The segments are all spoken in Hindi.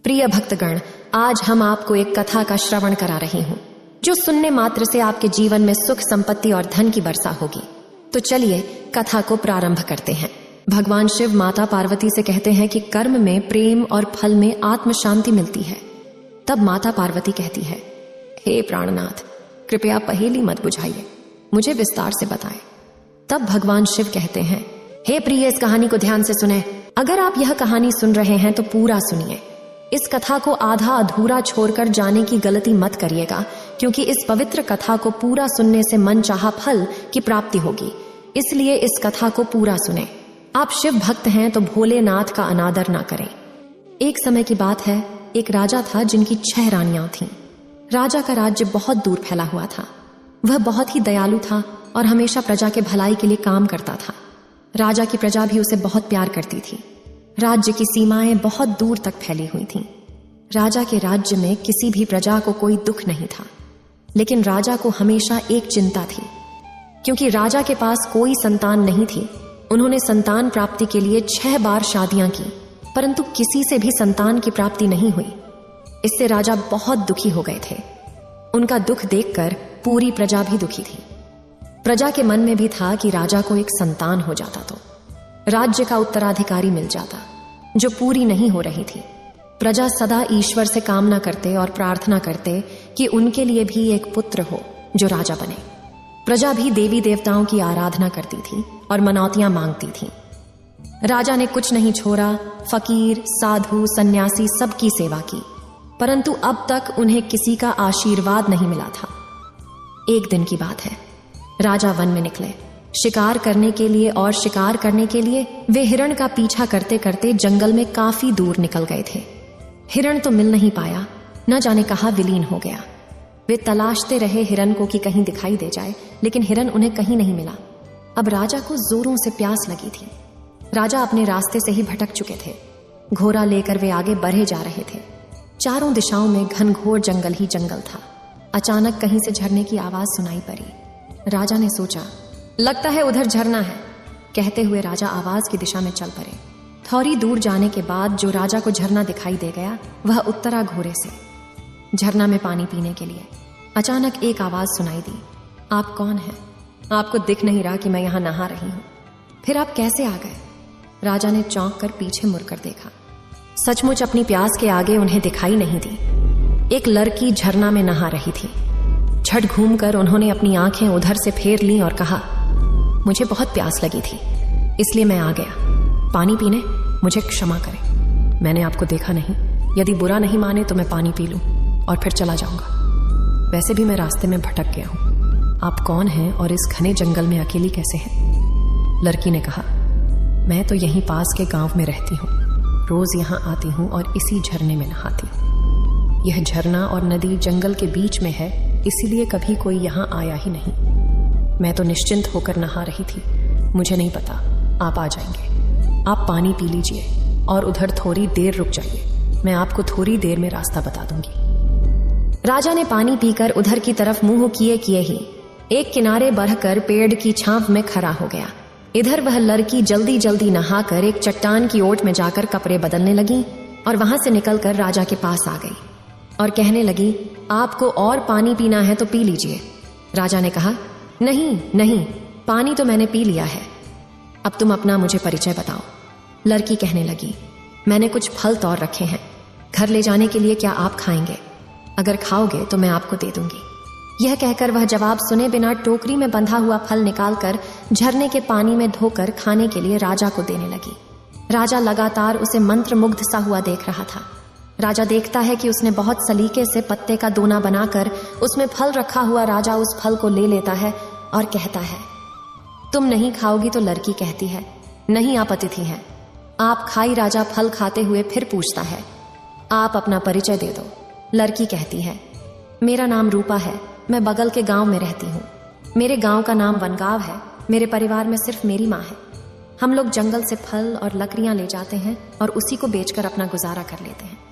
प्रिय भक्तगण, आज हम आपको एक कथा का श्रवण करा रही हूँ जो सुनने मात्र से आपके जीवन में सुख, संपत्ति और धन की वर्षा होगी। तो चलिए कथा को प्रारंभ करते हैं। भगवान शिव माता पार्वती से कहते हैं कि कर्म में, प्रेम और फल में आत्म शांति मिलती है। तब माता पार्वती कहती है, हे प्राणनाथ, कृपया पहेली मत बुझाइए, मुझे विस्तार से बताएं। तब भगवान शिव कहते हैं, हे प्रिय, इस कहानी को ध्यान से सुने। अगर आप यह कहानी सुन रहे हैं तो पूरा सुनिए। इस कथा को आधा अधूरा छोड़कर जाने की गलती मत करिएगा, क्योंकि इस पवित्र कथा को पूरा सुनने से मन चाहा फल की प्राप्ति होगी। इसलिए इस कथा को पूरा सुने। आप शिव भक्त हैं तो भोलेनाथ का अनादर ना करें। एक समय की बात है, एक राजा था जिनकी 6 रानियां थीं। राजा का राज्य बहुत दूर फैला हुआ था। वह बहुत ही दयालु था और हमेशा प्रजा के भलाई के लिए काम करता था। राजा की प्रजा भी उसे बहुत प्यार करती थी। राज्य की सीमाएं बहुत दूर तक फैली हुई थीं। राजा के राज्य में किसी भी प्रजा को कोई दुख नहीं था, लेकिन राजा को हमेशा एक चिंता थी, क्योंकि राजा के पास कोई संतान नहीं थी। उन्होंने संतान प्राप्ति के लिए 6 बार शादियां की, परंतु किसी से भी संतान की प्राप्ति नहीं हुई। इससे राजा बहुत दुखी हो गए थे। उनका दुख देखकर पूरी प्रजा भी दुखी थी। प्रजा के मन में भी था कि राजा को एक संतान हो जाता तो राज्य का उत्तराधिकारी मिल जाता, जो पूरी नहीं हो रही थी। प्रजा सदा ईश्वर से कामना करते और प्रार्थना करते कि उनके लिए भी एक पुत्र हो जो राजा बने। प्रजा भी देवी देवताओं की आराधना करती थी और मनौतियां मांगती थी। राजा ने कुछ नहीं छोड़ा, फकीर, साधु, सन्यासी सबकी सेवा की, परंतु अब तक उन्हें किसी का आशीर्वाद नहीं मिला था। एक दिन की बात है, राजा वन में निकले शिकार करने के लिए, और शिकार करने के लिए वे हिरण का पीछा करते करते जंगल में काफी दूर निकल गए थे। हिरण तो मिल नहीं पाया, न जाने कहाँ विलीन हो गया। वे तलाशते रहे हिरण को कि कहीं दिखाई दे जाए, लेकिन हिरण उन्हें कहीं नहीं मिला। अब राजा को जोरों से प्यास लगी थी। राजा अपने रास्ते से ही भटक चुके थे। घोड़ा लेकर वे आगे बढ़े जा रहे थे। चारों दिशाओं में घनघोर जंगल ही जंगल था। अचानक कहीं से झरने की आवाज सुनाई पड़ी। राजा ने सोचा, लगता है उधर झरना है। कहते हुए राजा आवाज की दिशा में चल पड़े। थोड़ी दूर जाने के बाद जो राजा को झरना दिखाई दे गया, वह उत्तरा घोड़े से झरना में पानी पीने के लिए। अचानक एक आवाज सुनाई दी, आप कौन हैं? आपको दिख नहीं रहा कि मैं यहां नहा रही हूं? फिर आप कैसे आ गए? राजा ने चौंक कर पीछे मुड़कर देखा। सचमुच अपनी प्यास के आगे उन्हें दिखाई नहीं दी। एक लड़की झरना में नहा रही थी। झट घूमकर उन्होंने अपनी आंखें उधर से फेर लीं और कहा, मुझे बहुत प्यास लगी थी, इसलिए मैं आ गया पानी पीने, मुझे क्षमा करें। मैंने आपको देखा नहीं, यदि बुरा नहीं माने तो मैं पानी पी लूं और फिर चला जाऊंगा। वैसे भी मैं रास्ते में भटक गया हूं। आप कौन हैं और इस घने जंगल में अकेली कैसे हैं? लड़की ने कहा, मैं तो यहीं पास के गांव में रहती हूँ। रोज यहाँ आती हूँ और इसी झरने में नहाती हूँ। यह झरना और नदी जंगल के बीच में है, इसीलिए कभी कोई यहाँ आया ही नहीं। मैं तो निश्चिंत होकर नहा रही थी। मुझे नहीं पता आप आ जाएंगे। आप पानी पी लीजिए और उधर थोड़ी देर रुक जाइए, मैं आपको थोड़ी देर में रास्ता बता दूंगी। राजा ने पानी पीकर उधर की तरफ मुंह किए किए ही एक किनारे बढ़कर पेड़ की छांव में खड़ा हो गया। इधर वह लड़की जल्दी जल्दी नहाकर एक चट्टान की ओट में जाकर कपड़े बदलने लगी और वहां से निकलकर राजा के पास आ गई और कहने लगी, आपको और पानी पीना है तो पी लीजिए। राजा ने कहा, नहीं नहीं, पानी तो मैंने पी लिया है। अब तुम अपना मुझे परिचय बताओ। लड़की कहने लगी, मैंने कुछ फल तोड़ रखे हैं, घर ले जाने के लिए क्या आप खाएंगे? अगर खाओगे तो मैं आपको दे दूंगी। यह कहकर वह जवाब सुने बिना टोकरी में बंधा हुआ फल निकालकर झरने के पानी में धोकर खाने के लिए राजा को देने लगी। राजा लगातार उसे मंत्रमुग्ध सा हुआ देख रहा था। राजा देखता है कि उसने बहुत सलीके से पत्ते का दोना बनाकर उसमें फल रखा हुआ। राजा उस फल को ले लेता है और कहता है, तुम नहीं खाओगी? तो लड़की कहती है, नहीं, आप अतिथि हैं, आप खाई। राजा फल खाते हुए फिर पूछता है, आप अपना परिचय दे दो। लड़की कहती है, मेरा नाम रूपा है, मैं बगल के गांव में रहती हूँ। मेरे गांव का नाम वनगांव है। मेरे परिवार में सिर्फ मेरी माँ है। हम लोग जंगल से फल और लकड़ियां ले जाते हैं और उसी को बेचकर अपना गुजारा कर लेते हैं।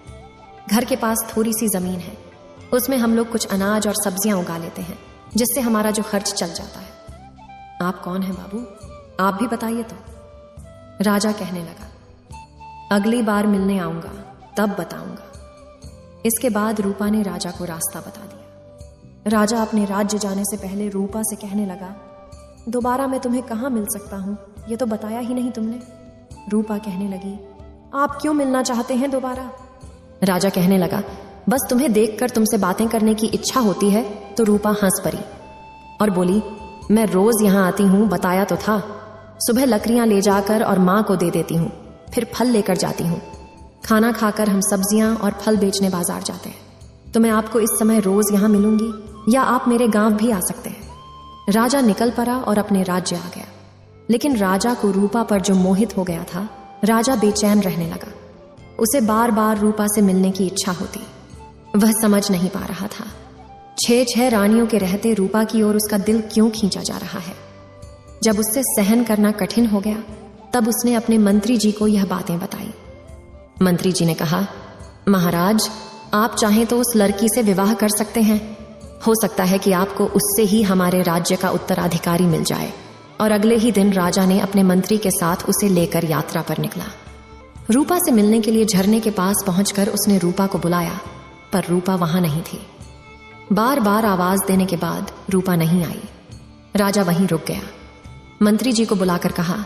घर के पास थोड़ी सी जमीन है, उसमें हम लोग कुछ अनाज और सब्जियां उगा लेते हैं, जिससे हमारा जो खर्च चल जाता है। आप कौन हैं बाबू? आप भी बताइए तो। राजा कहने लगा, अगली बार मिलने आऊंगा तब बताऊंगा। इसके बाद रूपा ने राजा को रास्ता बता दिया। राजा अपने राज्य जाने से पहले रूपा से कहने लगा, दोबारा मैं तुम्हें कहाँ मिल सकता हूँ, ये तो बताया ही नहीं तुमने। रूपा कहने लगी, आप क्यों मिलना चाहते हैं दोबारा? राजा कहने लगा, बस तुम्हें देखकर तुमसे बातें करने की इच्छा होती है। तो रूपा हंस पड़ी और बोली, मैं रोज यहाँ आती हूँ, बताया तो था। सुबह लकड़ियां ले जाकर और माँ को दे देती हूँ, फिर फल लेकर जाती हूँ। खाना खाकर हम सब्जियां और फल बेचने बाजार जाते हैं। तो मैं आपको इस समय रोज यहाँ मिलूंगी, या आप मेरे गांव भी आ सकते हैं। राजा निकल पड़ा और अपने राज्य आ गया। लेकिन राजा को रूपा पर जो मोहित हो गया था, राजा बेचैन रहने लगा। उसे बार बार रूपा से मिलने की इच्छा होती। वह समझ नहीं पा रहा था 6 रानियों के रहते रूपा की ओर उसका दिल क्यों खींचा जा रहा है। जब उससे सहन करना कठिन हो गया, तब उसने अपने मंत्री जी को यह बातें बताई। मंत्री जी ने कहा, महाराज, आप चाहें तो उस लड़की से विवाह कर सकते हैं। हो सकता है कि आपको उससे ही हमारे राज्य का उत्तराधिकारी मिल जाए। और अगले ही दिन राजा ने अपने मंत्री के साथ उसे लेकर यात्रा पर निकला। रूपा से मिलने के लिए झरने के पास पहुंचकर उसने रूपा को बुलाया, पर रूपा वहां नहीं थी। बार बार आवाज देने के बाद रूपा नहीं आई। राजा वहीं रुक गया। मंत्री जी को बुलाकर कहा,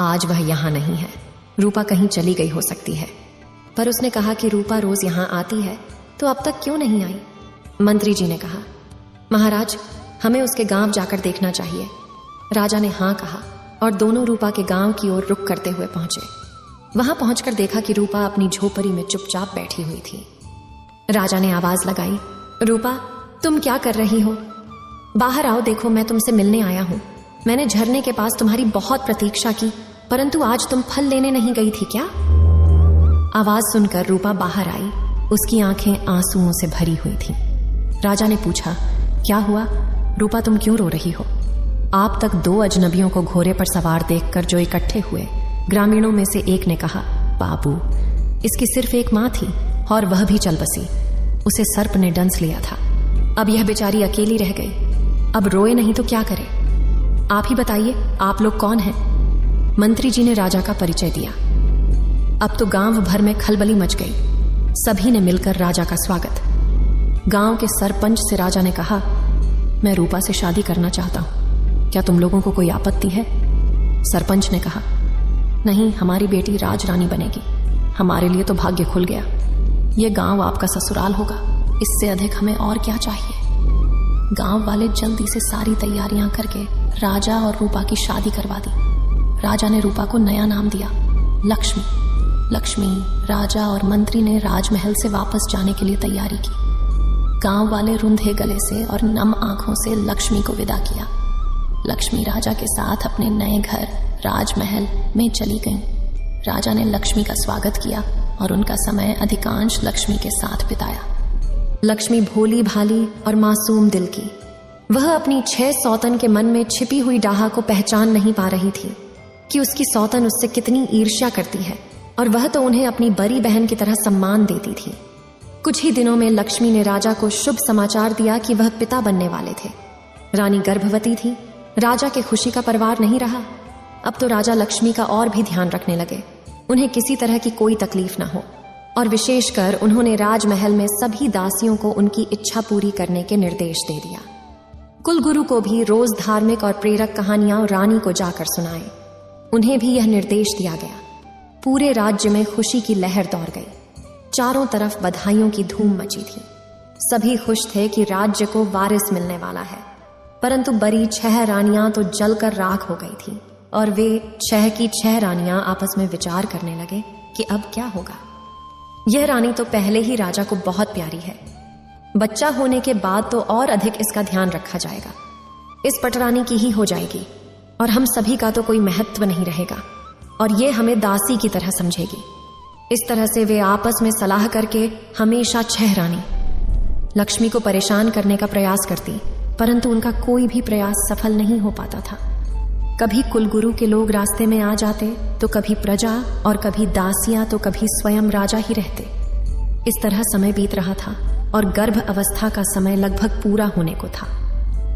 आज वह यहां नहीं है, रूपा कहीं चली गई हो सकती है। पर उसने कहा कि रूपा रोज यहां आती है, तो अब तक क्यों नहीं आई? मंत्री जी ने कहा, महाराज, हमें उसके गांव जाकर देखना चाहिए। राजा ने हाँ कहा और दोनों रूपा के गांव की ओर रुख करते हुए पहुंचे। वहां पहुंचकर देखा कि रूपा अपनी झोपड़ी में चुपचाप बैठी हुई थी। राजा ने आवाज लगाई, रूपा, तुम क्या कर रही हो? बाहर आओ, देखो मैं तुमसे मिलने आया हूं। मैंने झरने के पास तुम्हारी बहुत प्रतीक्षा की, परंतु आज तुम फल लेने नहीं गई थी क्या? आवाज सुनकर रूपा बाहर आई। उसकी आंखें आंसुओं से भरी हुई थीं। राजा ने पूछा, क्या हुआ रूपा, तुम क्यों रो रही हो? आप तक 2 अजनबियों को घोड़े पर सवार देखकर जो इकट्ठे हुए, ग्रामीणों में से एक ने कहा, बाबू, इसकी सिर्फ एक माँ थी और वह भी चल बसी। उसे सर्प ने डंस लिया था। अब यह बेचारी अकेली रह गई। अब रोए नहीं तो क्या करे? आप ही बताइए, आप लोग कौन हैं? मंत्री जी ने राजा का परिचय दिया। अब तो गांव भर में खलबली मच गई। सभी ने मिलकर राजा का स्वागत। गांव के सरपंच से राजा ने कहा, मैं रूपा से शादी करना चाहता हूं, क्या तुम लोगों को कोई आपत्ति है? सरपंच ने कहा, नहीं, हमारी बेटी राजरानी बनेगी। हमारे लिए तो भाग्य खुल गया। ये गांव आपका ससुराल होगा, इससे अधिक हमें और क्या चाहिए? गांव वाले जल्दी से सारी तैयारियां करके राजा और रूपा की शादी करवा दी। राजा ने रूपा को नया नाम दिया, लक्ष्मी। लक्ष्मी, राजा और मंत्री ने राजमहल से वापस जाने के लिए तैयारी की। गांव वाले रुंधे गले से और नम आंखों से लक्ष्मी को विदा किया। लक्ष्मी राजा के साथ अपने नए घर राजमहल में चली गईं। राजा ने लक्ष्मी का स्वागत किया और उनका समय अधिकांश लक्ष्मी के साथ बिताया। लक्ष्मी भोली भाली और मासूम दिल की। वह अपनी 6 सौतन के मन में छिपी हुई डाहा को पहचान नहीं पा रही थी कि उसकी सौतन उससे कितनी ईर्ष्या करती है, और वह तो उन्हें अपनी बड़ी बहन की तरह सम्मान देती थी। कुछ ही दिनों में लक्ष्मी ने राजा को शुभ समाचार दिया कि वह पिता बनने वाले थे। रानी गर्भवती थी। राजा के खुशी का परवार नहीं रहा। अब तो राजा लक्ष्मी का और भी ध्यान रखने लगे, उन्हें किसी तरह की कोई तकलीफ न हो। और विशेषकर उन्होंने राजमहल में सभी दासियों को उनकी इच्छा पूरी करने के निर्देश दे दिया। कुलगुरु को भी रोज धार्मिक और प्रेरक कहानियां रानी को जाकर सुनाए। उन्हें भी यह निर्देश दिया गया। पूरे राज्य में खुशी की लहर दौड़ गई। चारों तरफ बधाइयों की धूम मची थी। सभी खुश थे कि राज्य को वारिस मिलने वाला है। परंतु बड़ी 6 रानियां तो जलकर राख हो गई थी, और वे 6 की 6 रानियां आपस में विचार करने लगे कि अब क्या होगा। यह रानी तो पहले ही राजा को बहुत प्यारी है। बच्चा होने के बाद तो और अधिक इसका ध्यान रखा जाएगा। इस पटरानी की ही हो जाएगी और हम सभी का तो कोई महत्व नहीं रहेगा, और ये हमें दासी की तरह समझेगी। इस तरह से वे आपस में सलाह करके हमेशा 6 रानी लक्ष्मी को परेशान करने का प्रयास करती, परंतु उनका कोई भी प्रयास सफल नहीं हो पाता था। कभी कुलगुरु के लोग रास्ते में आ जाते, तो कभी प्रजा, और कभी दासियां, तो कभी स्वयं राजा ही रहते। इस तरह समय बीत रहा था और गर्भ अवस्था का समय लगभग पूरा होने को था।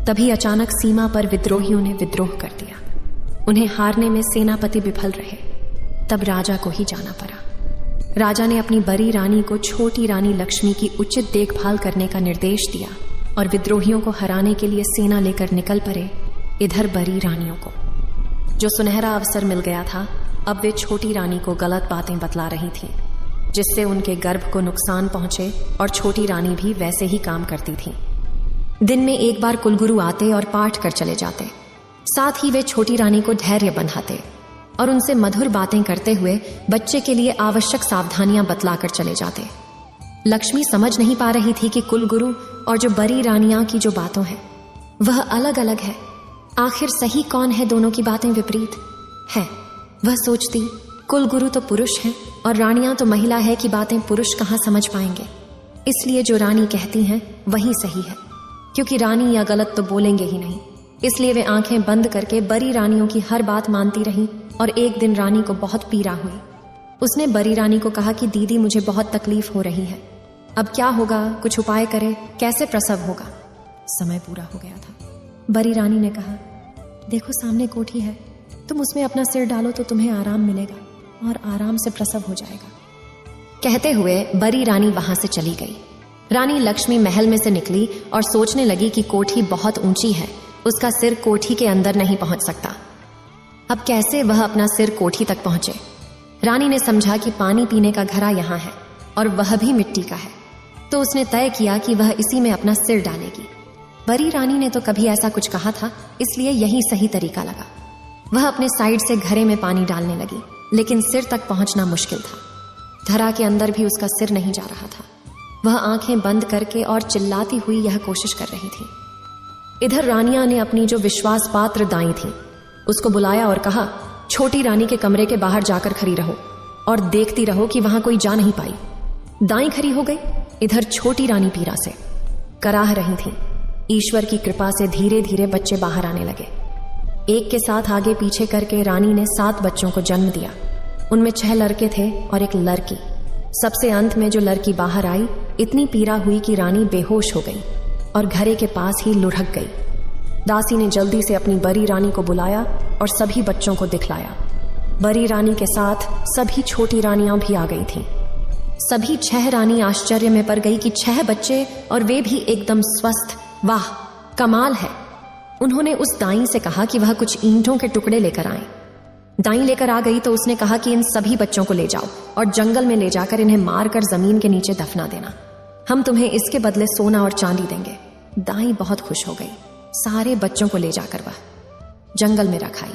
तभी अचानक सीमा पर विद्रोहियों ने विद्रोह कर दिया। उन्हें हारने में सेनापति विफल रहे। तब राजा को ही जाना पड़ा। राजा ने अपनी बड़ी रानी को छोटी रानी लक्ष्मी की उचित देखभाल करने का निर्देश दिया और विद्रोहियों को हराने के लिए सेना लेकर निकल पड़े इधर बड़ी रानियों को। जो सुनहरा अवसर मिल गया था, अब वे छोटी रानी को गलत बातें बतला रही थीं, जिससे उनके गर्भ को नुकसान पहुंचे और छोटी रानी भी वैसे ही काम करती थी। दिन में एक बार कुलगुरु आते और पाठ कर चले जाते। साथ ही वे छोटी रानी को धैर्य बंधाते और उनसे मधुर बातें करते हुए बच्चे के लिए आवश्यक सावधानियां बतलाकर चले जाते। लक्ष्मी समझ नहीं पा रही थी कि कुलगुरु और जो बड़ी रानियां की जो बातों हैं वह अलग अलग है। आखिर सही कौन है? दोनों की बातें विपरीत है। वह सोचती, कुलगुरु तो पुरुष हैं और रानियां तो महिला है कि बातें पुरुष कहाँ समझ पाएंगे। इसलिए जो रानी कहती हैं वही सही है, क्योंकि रानी या गलत तो बोलेंगे ही नहीं। इसलिए वे आंखें बंद करके बड़ी रानियों की हर बात मानती रहीं और एक दिन रानी को बहुत पीड़ा हुई। उसने बड़ी रानी को कहा कि दीदी, मुझे बहुत तकलीफ हो रही है, अब क्या होगा? कुछ उपाय करे, कैसे प्रसव होगा? समय पूरा हो गया था। बड़ी रानी ने कहा, देखो सामने कोठी है, तुम उसमें अपना सिर डालो तो तुम्हें आराम मिलेगा और आराम से प्रसव हो जाएगा। कहते हुए बड़ी रानी वहां से चली गई। रानी लक्ष्मी महल में से निकली और सोचने लगी कि कोठी बहुत ऊंची है, उसका सिर कोठी के अंदर नहीं पहुंच सकता। अब कैसे वह अपना सिर कोठी तक पहुंचे? रानी ने समझा कि पानी पीने का घड़ा यहां है और वह भी मिट्टी का है, तो उसने तय किया कि वह इसी में अपना सिर डालेगी। बड़ी रानी ने तो कभी ऐसा कुछ कहा था, इसलिए यही सही तरीका लगा। वह अपने साइड से घड़े में पानी डालने लगी, लेकिन सिर तक पहुंचना मुश्किल था। घड़ा के अंदर भी उसका सिर नहीं जा रहा था। वह आंखें बंद करके और चिल्लाती हुई यह कोशिश कर रही थी। इधर रानियां ने अपनी जो विश्वास पात्र दाई थी उसको बुलाया और कहा, छोटी रानी के कमरे के बाहर जाकर खड़ी रहो और देखती रहो कि वहां कोई जा नहीं पाई। दाई खड़ी हो गई। इधर छोटी रानी पीड़ा से कराह रही थी। ईश्वर की कृपा से धीरे धीरे बच्चे बाहर आने लगे। एक के साथ आगे पीछे करके रानी ने 7 बच्चों को जन्म दिया। उनमें 6 लड़के थे और 1 लड़की। सबसे अंत में जो लड़की बाहर आई, इतनी पीड़ा हुई कि रानी बेहोश हो गई और घरे के पास ही लुढ़क गई। दासी ने जल्दी से अपनी बड़ी रानी को बुलाया और सभी बच्चों को दिखलाया। बड़ी रानी के साथ सभी छोटी रानियां भी आ गई थीं। सभी 6 रानी आश्चर्य में पड़ गई कि 6 बच्चे और वे भी एकदम स्वस्थ। वाह, कमाल है। उन्होंने उस दाई से कहा कि वह कुछ ईंटों के टुकड़े लेकर आए। दाई लेकर आ गई तो उसने कहा कि इन सभी बच्चों को ले जाओ और जंगल में ले जाकर इन्हें मारकर जमीन के नीचे दफना देना। हम तुम्हें इसके बदले सोना और चांदी देंगे। दाई बहुत खुश हो गई। सारे बच्चों को ले जाकर वह जंगल में रखाई।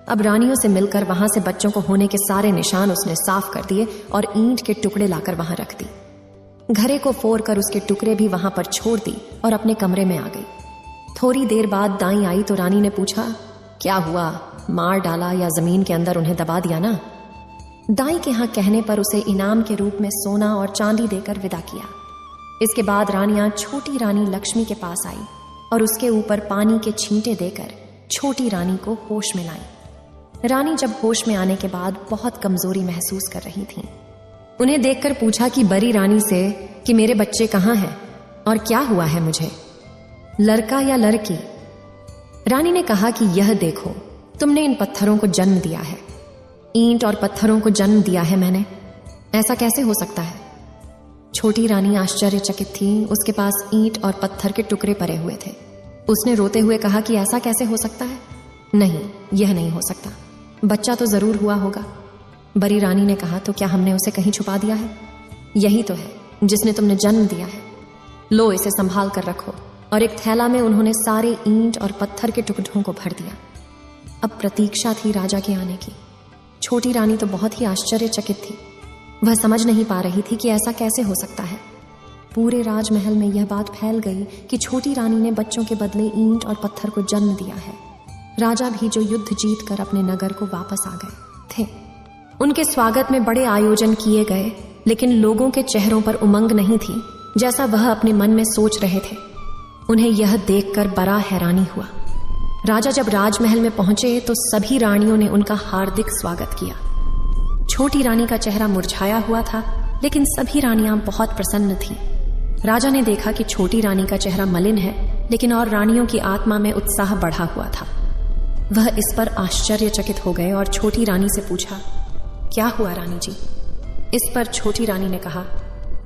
अब रानियों से मिलकर वहां से बच्चों को होने के सारे निशान उसने साफ कर दिए और ईंट के टुकड़े लाकर वहां रख दी। घरे को फोड़कर उसके टुकड़े भी वहां पर छोड़ दी और अपने कमरे में आ गई। थोड़ी देर बाद दाई आई तो रानी ने पूछा, क्या हुआ? मार डाला या जमीन के अंदर उन्हें दबा दिया ना? दाई के यहां कहने पर उसे इनाम के रूप में सोना और चांदी देकर विदा किया। इसके बाद रानियां छोटी रानी लक्ष्मी के पास आई और उसके ऊपर पानी के छींटे देकर छोटी रानी को होश में लाई। रानी जब होश में आने के बाद बहुत कमजोरी महसूस कर रही थी। उन्हें देखकर पूछा कि बड़ी रानी से कि मेरे बच्चे कहाँ हैं और क्या हुआ है मुझे, लड़का या लड़की? रानी ने कहा कि यह देखो, तुमने इन पत्थरों को जन्म दिया है। ईंट और पत्थरों को जन्म दिया है मैंने, ऐसा कैसे हो सकता है? छोटी रानी आश्चर्यचकित थी। उसके पास ईंट और पत्थर के टुकड़े पड़े हुए थे। उसने रोते हुए कहा कि ऐसा कैसे हो सकता है? नहीं, यह नहीं हो सकता। बच्चा तो जरूर हुआ होगा। बड़ी रानी ने कहा, तो क्या हमने उसे कहीं छुपा दिया है? यही तो है जिसने तुमने जन्म दिया है। लो, इसे संभाल कर रखो। और एक थैला में उन्होंने सारे ईंट और पत्थर के टुकड़ों को भर दिया। अब प्रतीक्षा थी राजा के आने की। छोटी रानी तो बहुत ही आश्चर्यचकित थी। वह समझ नहीं पा रही थी कि ऐसा कैसे हो सकता है। पूरे राजमहल में यह बात फैल गई कि छोटी रानी ने बच्चों के बदले ईंट और पत्थर को जन्म दिया है। राजा भी जो युद्ध जीत कर अपने नगर को वापस आ गए थे, उनके स्वागत में बड़े आयोजन किए गए, लेकिन लोगों के चेहरों पर उमंग नहीं थी जैसा वह अपने मन में सोच रहे थे। उन्हें यह देखकर बड़ा हैरानी हुआ। राजा जब राजमहल में पहुंचे तो सभी रानियों ने उनका हार्दिक स्वागत किया। छोटी रानी का चेहरा मुरझाया हुआ था, लेकिन सभी रानियां बहुत प्रसन्न थीं। राजा ने देखा कि छोटी रानी का चेहरा मलिन है, लेकिन और रानियों की आत्मा में उत्साह बढ़ा हुआ था। वह इस पर आश्चर्यचकित हो गए और छोटी रानी से पूछा, क्या हुआ रानी जी? इस पर छोटी रानी ने कहा,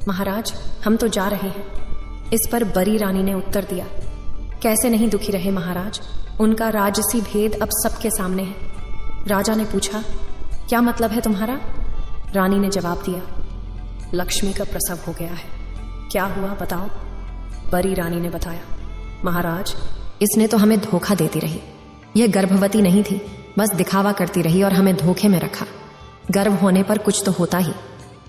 महाराज हम तो जा रहे हैं। इस पर बड़ी रानी ने उत्तर दिया, कैसे नहीं दुखी रहे महाराज, उनका राजसी भेद अब सबके सामने है। राजा ने पूछा, क्या मतलब है तुम्हारा? रानी ने जवाब दिया, लक्ष्मी का प्रसव हो गया है। क्या हुआ बताओ? बड़ी रानी ने बताया, महाराज इसने तो हमें धोखा देती रही। यह गर्भवती नहीं थी, बस दिखावा करती रही और हमें धोखे में रखा। गर्भ होने पर कुछ तो होता ही,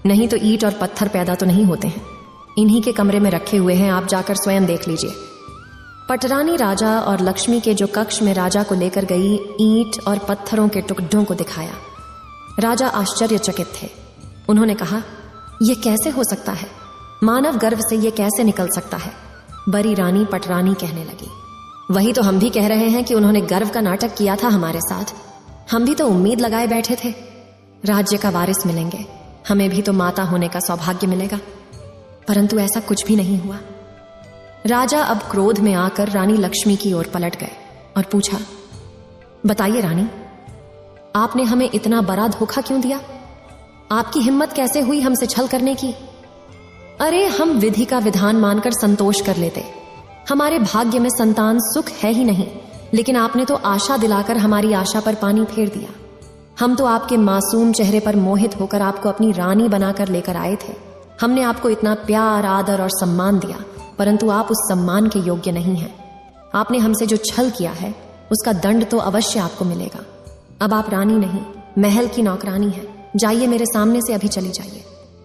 नहीं तो ईंट और पत्थर पैदा तो नहीं होते हैं। इन्हीं के कमरे में रखे हुए हैं, आप जाकर स्वयं देख लीजिए। पटरानी राजा और लक्ष्मी के जो कक्ष में राजा को लेकर गई ईंट और पत्थरों के टुकड़ों को दिखाया। राजा आश्चर्यचकित थे। उन्होंने कहा, यह कैसे हो सकता है? मानव गर्भ से यह कैसे निकल सकता है? बड़ी रानी पटरानी कहने लगी, वही तो हम भी कह रहे हैं कि उन्होंने गर्भ का नाटक किया था हमारे साथ। हम भी तो उम्मीद लगाए बैठे थे, राज्य का वारिस मिलेंगे, हमें भी तो माता होने का सौभाग्य मिलेगा, परंतु ऐसा कुछ भी नहीं हुआ। राजा अब क्रोध में आकर रानी लक्ष्मी की ओर पलट गए और पूछा, बताइए रानी, आपने हमें इतना बड़ा धोखा क्यों दिया? आपकी हिम्मत कैसे हुई हमसे छल करने की? अरे हम विधि का विधान मानकर संतोष कर लेते। हमारे भाग्य में संतान सुख है ही नहीं, लेकिन आपने तो आशा दिलाकर हमारी आशा पर पानी फेर दिया। हम तो आपके मासूम चेहरे पर मोहित होकर आपको अपनी रानी बनाकर लेकर आए थे। हमने आपको इतना प्यार, आदर और सम्मान दिया, परंतु आप उस सम्मान के योग्य नहीं हैं। आपने हमसे जो छल किया है उसका दंड तो अवश्य आपको मिलेगा। अब आप रानी नहीं, महल की नौकरानी है। जाइए, मेरे सामने से अभी चली जाइए,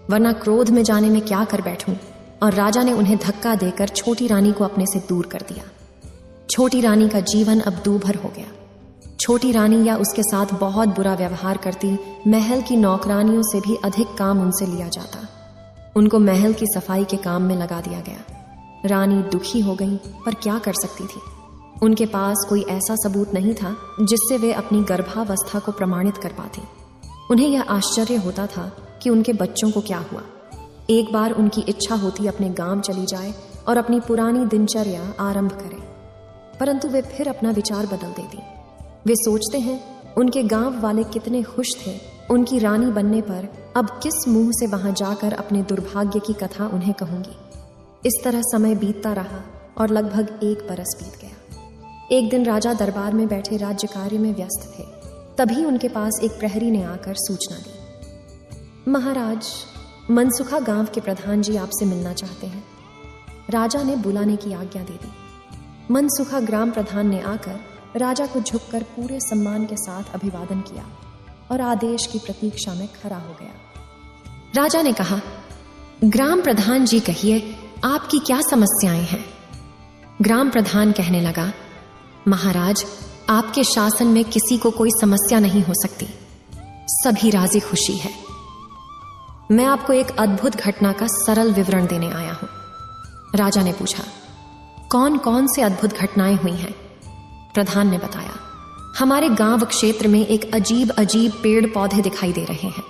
वरना क्रोध में जाने में क्या कर बैठूं। और राजा ने उन्हें धक्का देकर छोटी रानी को अपने से दूर कर दिया। छोटी रानी का जीवन अब दूभर हो गया। छोटी रानी या उसके साथ बहुत बुरा व्यवहार करती महल की नौकरानियों से भी अधिक काम उनसे लिया जाता। उनको महल की सफाई के काम में लगा दिया गया। रानी दुखी हो गई, पर क्या कर सकती थी? उनके पास कोई ऐसा सबूत नहीं था जिससे वे अपनी गर्भावस्था को प्रमाणित कर पाती। उन्हें यह आश्चर्य होता था कि उनके बच्चों को क्या हुआ। एक बार उनकी इच्छा होती अपने गांव चली जाए और अपनी पुरानी दिनचर्या आरंभ करे, परंतु वे फिर अपना विचार बदल देती। वे सोचते हैं उनके गांव वाले कितने खुश थे उनकी रानी बनने पर, अब किस मुंह से वहां जाकर अपने दुर्भाग्य की कथा उन्हें कहूंगी। इस तरह समय बीतता रहा और लगभग 1 बरस बीत गया। एक दिन राजा दरबार में बैठे राज्य कार्य में व्यस्त थे। तभी उनके पास एक प्रहरी ने आकर सूचना दी, महाराज मनसुखा गांव के प्रधान जी आपसे मिलना चाहते हैं। राजा ने बुलाने की आज्ञा दे दी। मनसुखा ग्राम प्रधान ने आकर राजा को झुककर पूरे सम्मान के साथ अभिवादन किया और आदेश की प्रतीक्षा में खड़ा हो गया। राजा ने कहा, ग्राम प्रधान जी कहिए, आपकी क्या समस्याएं हैं? ग्राम प्रधान कहने लगा, महाराज आपके शासन में किसी को कोई समस्या नहीं हो सकती, सभी राजी खुशी है। मैं आपको एक अद्भुत घटना का सरल विवरण देने आया हूं। राजा ने पूछा, कौन कौन से अद्भुत घटनाएं हुई हैं? प्रधान ने बताया, हमारे गांव क्षेत्र में एक अजीब अजीब पेड़ पौधे दिखाई दे रहे हैं।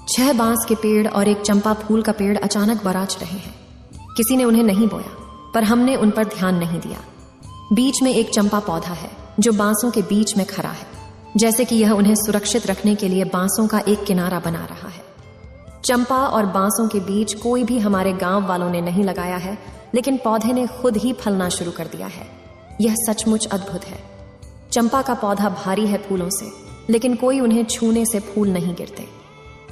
6 बांस के पेड़ और एक चंपा फूल का पेड़ अचानक बराच रहे हैं। किसी ने उन्हें नहीं बोया, पर हमने उन पर ध्यान नहीं दिया। बीच में एक चंपा पौधा है जो बांसों के बीच में खड़ा है, जैसे कि यह उन्हें सुरक्षित रखने के लिए बांसों का एक किनारा बना रहा है। चंपा और बांसों के बीच कोई भी हमारे गांव वालों ने नहीं लगाया है, लेकिन पौधे ने खुद ही फलना शुरू कर दिया है। यह सचमुच अद्भुत है। चंपा का पौधा भारी है फूलों से, लेकिन कोई उन्हें छूने से फूल नहीं गिरते।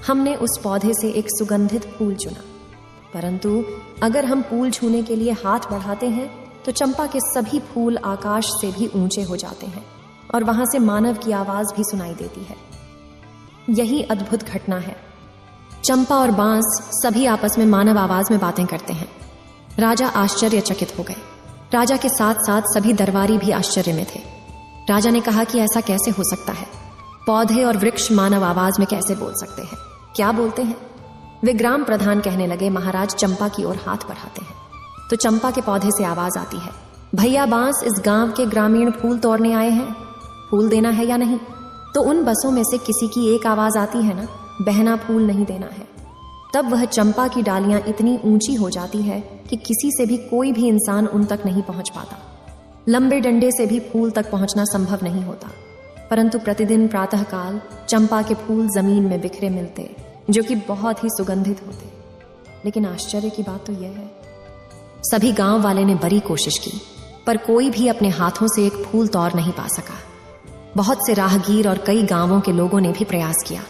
हमने उस पौधे से एक सुगंधित फूल चुना, परंतु अगर हम फूल छूने के लिए हाथ बढ़ाते हैं तो चंपा के सभी फूल आकाश से भी ऊंचे हो जाते हैं और वहां से मानव की आवाज भी सुनाई देती है। यही अद्भुत घटना है। चंपा और बांस सभी आपस में मानव आवाज में बातें करते हैं। राजा आश्चर्यचकित हो गए। राजा के साथ साथ सभी दरबारी भी आश्चर्य में थे। राजा ने कहा कि ऐसा कैसे हो सकता है? पौधे और वृक्ष मानव आवाज में कैसे बोल सकते हैं? क्या बोलते हैं? वे ग्राम प्रधान कहने लगे, महाराज चंपा की ओर हाथ बढ़ाते हैं तो चंपा के पौधे से आवाज आती है, भैया बांस इस गांव के ग्रामीण फूल तोड़ने आए हैं, फूल देना है या नहीं? तो उन बसों में से किसी की एक आवाज आती है ना, बहना फूल नहीं देना है। तब वह चंपा की डालियां इतनी ऊंची हो जाती है कि किसी से भी कोई भी इंसान उन तक नहीं पहुंच पाता। लंबे डंडे से भी फूल तक पहुंचना संभव नहीं होता, परंतु प्रतिदिन प्रातःकाल चंपा के फूल जमीन में बिखरे मिलते जो कि बहुत ही सुगंधित होते। लेकिन आश्चर्य की बात तो यह है, सभी गांव वाले ने बड़ी कोशिश की, पर कोई भी अपने हाथों से एक फूल तोड़ नहीं पा सका। बहुत से राहगीर और कई गांवों के लोगों ने भी प्रयास किया,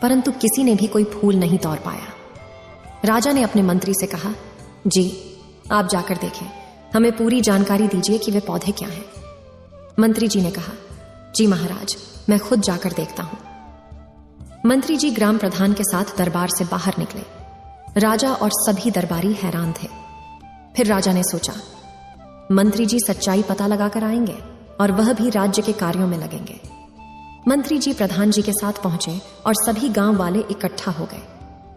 परंतु किसी ने भी कोई फूल नहीं तोड़ पाया। राजा ने अपने मंत्री से कहा, जी आप जाकर देखें, हमें पूरी जानकारी दीजिए कि वे पौधे क्या हैं। मंत्री जी ने कहा, जी महाराज, मैं खुद जाकर देखता हूं। मंत्री जी ग्राम प्रधान के साथ दरबार से बाहर निकले। राजा और सभी दरबारी हैरान थे। फिर राजा ने सोचा, मंत्री जी सच्चाई पता लगाकर आएंगे और वह भी राज्य के कार्यों में लगेंगे। मंत्री जी प्रधान जी के साथ पहुंचे और सभी गांव वाले इकट्ठा हो गए।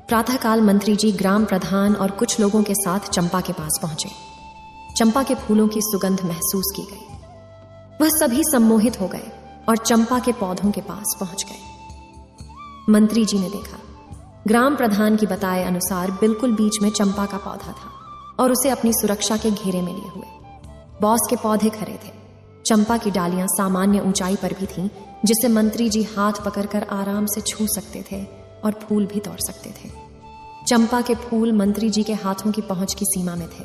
प्रातःकाल मंत्री जी ग्राम प्रधान और कुछ लोगों के साथ चंपा के पास पहुंचे। चंपा के फूलों की सुगंध महसूस की गई। वह सभी सम्मोहित हो गए और चंपा के पौधों के पास पहुंच गए। मंत्री जी ने देखा, ग्राम प्रधान की बताए अनुसार बिल्कुल बीच में चंपा का पौधा था और उसे अपनी सुरक्षा के घेरे में लिए हुए बॉस के पौधे खड़े थे। चंपा की डालियां सामान्य ऊंचाई पर भी थीं, जिसे मंत्री जी हाथ पकड़कर आराम से छू सकते थे और फूल भी तोड़ सकते थे। चंपा के फूल मंत्री जी के हाथों की पहुंच की सीमा में थे।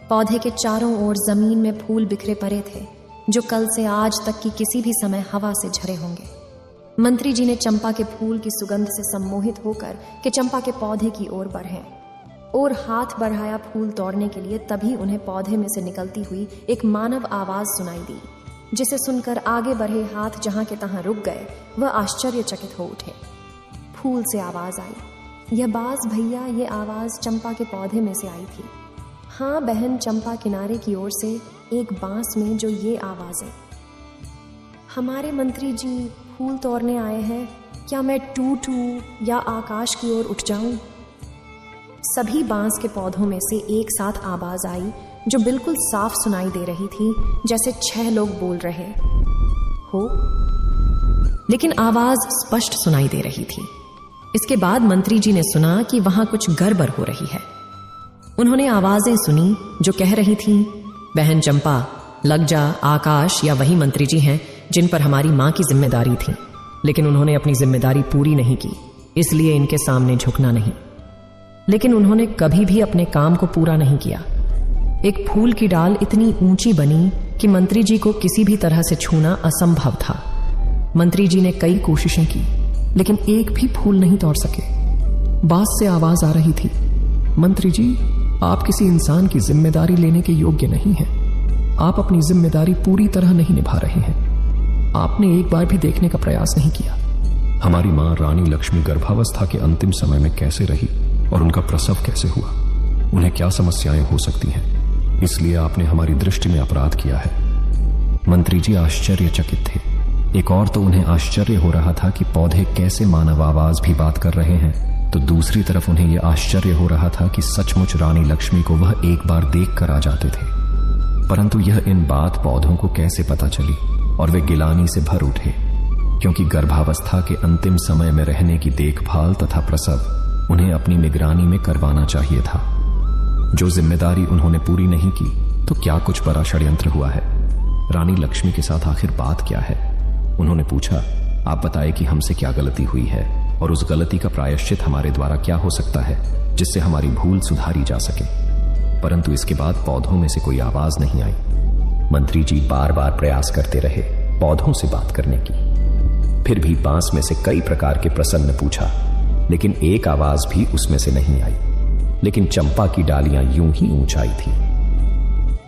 पौधे के चारों ओर जमीन में फूल बिखरे पड़े थे, जो कल से आज तक की किसी भी समय हवा से झरे होंगे। मंत्री जी ने चंपा के फूल की सुगंध से सम्मोहित होकर कि चंपा के पौधे की ओर बढ़े और हाथ बढ़ाया फूल तोड़ने के लिए। तभी उन्हें पौधे में से निकलती हुई एक मानव आवाज सुनाई दी, जिसे सुनकर आगे बढ़े हाथ जहां के तहां रुक गए। वह आश्चर्यचकित हो उठे। फूल से आवाज आई, यह बाज भैया, ये आवाज चंपा के पौधे में से आई थी। हाँ बहन, चंपा किनारे की ओर से एक बांस में जो ये आवाजें। हमारे मंत्री जी फूल तोड़ने आए हैं, क्या मैं टूटूं या आकाश की ओर उठ जाऊं? सभी बांस के पौधों में से एक साथ आवाज आई, जो बिल्कुल साफ सुनाई दे रही थी, जैसे 6 लोग बोल रहे हो, लेकिन आवाज स्पष्ट सुनाई दे रही थी। इसके बाद मंत्री जी ने सुना कि वहां कुछ गड़बड़ हो रही है। उन्होंने आवाजें सुनी जो कह रही थीं, बहन चंपा, लग जा, आकाश या वही मंत्री जी हैं जिन पर हमारी मां की जिम्मेदारी थी, लेकिन उन्होंने अपनी जिम्मेदारी पूरी नहीं की, इसलिए इनके सामने झुकना नहीं। लेकिन उन्होंने कभी भी अपने काम को पूरा नहीं किया। एक फूल की डाल इतनी ऊंची बनी कि मंत्री जी को किसी भी तरह से छूना असंभव था। मंत्री जी ने कई कोशिशें की, लेकिन एक भी फूल नहीं तोड़ सके। बांस से आवाज आ रही थी, मंत्री जी, आप किसी इंसान की जिम्मेदारी लेने के योग्य नहीं हैं। आप अपनी जिम्मेदारी पूरी तरह नहीं निभा रहे हैं। आपने एक बार भी देखने का प्रयास नहीं किया। हमारी मां रानी लक्ष्मी गर्भावस्था के अंतिम समय में कैसे रही और उनका प्रसव कैसे हुआ, उन्हें क्या समस्याएं हो सकती हैं, इसलिए आपने हमारी दृष्टि में अपराध किया है। मंत्री जी आश्चर्यचकित थे। एक और तो उन्हें आश्चर्य हो रहा था कि पौधे कैसे मानव आवाज भी बात कर रहे हैं, तो दूसरी तरफ उन्हें यह आश्चर्य हो रहा था कि सचमुच रानी लक्ष्मी को वह एक बार देख कर आ जाते थे। परंतु यह इन बात पौधों को कैसे पता चली और वे गिलानी से भर उठे, क्योंकि गर्भावस्था के अंतिम समय में रहने की देखभाल तथा प्रसव उन्हें अपनी निगरानी में करवाना चाहिए था। जो जिम्मेदारी उन्होंने पूरी नहीं की, तो क्या कुछ बड़ा षड्यंत्र हुआ है? रानी लक्ष्मी के साथ आखिर बात क्या है? उन्होंने पूछा, आप बताएं कि हमसे क्या गलती हुई है और उस गलती का प्रायश्चित हमारे द्वारा क्या हो सकता है, जिससे हमारी भूल सुधारी जा सके। परंतु इसके बाद पौधों में से कोई आवाज नहीं आई। मंत्री जी बार बार प्रयास करते रहे पौधों से बात करने की। फिर भी बांस में से कई प्रकार के प्रश्न पूछा, लेकिन एक आवाज भी उसमें से नहीं आई। लेकिन चंपा की डालियां यूं ही ऊंचाई थी।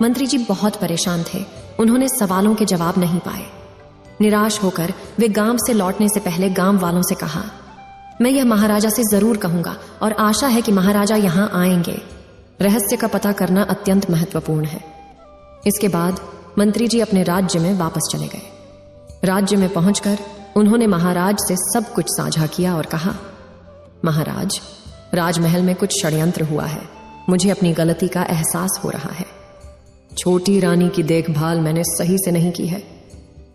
मंत्री जी बहुत परेशान थे। उन्होंने सवालों के जवाब नहीं पाए। निराश होकर वे गांव से लौटने से पहले गांव वालों से कहा, मैं यह महाराजा से जरूर कहूंगा और आशा है कि महाराजा यहां आएंगे। रहस्य का पता करना अत्यंत महत्वपूर्ण है। इसके बाद मंत्री जी अपने राज्य में वापस चले गए। राज्य में पहुंचकर उन्होंने महाराज से सब कुछ साझा किया और कहा, महाराज, राजमहल में कुछ षड्यंत्र हुआ है। मुझे अपनी गलती का एहसास हो रहा है। छोटी रानी की देखभाल मैंने सही से नहीं की है।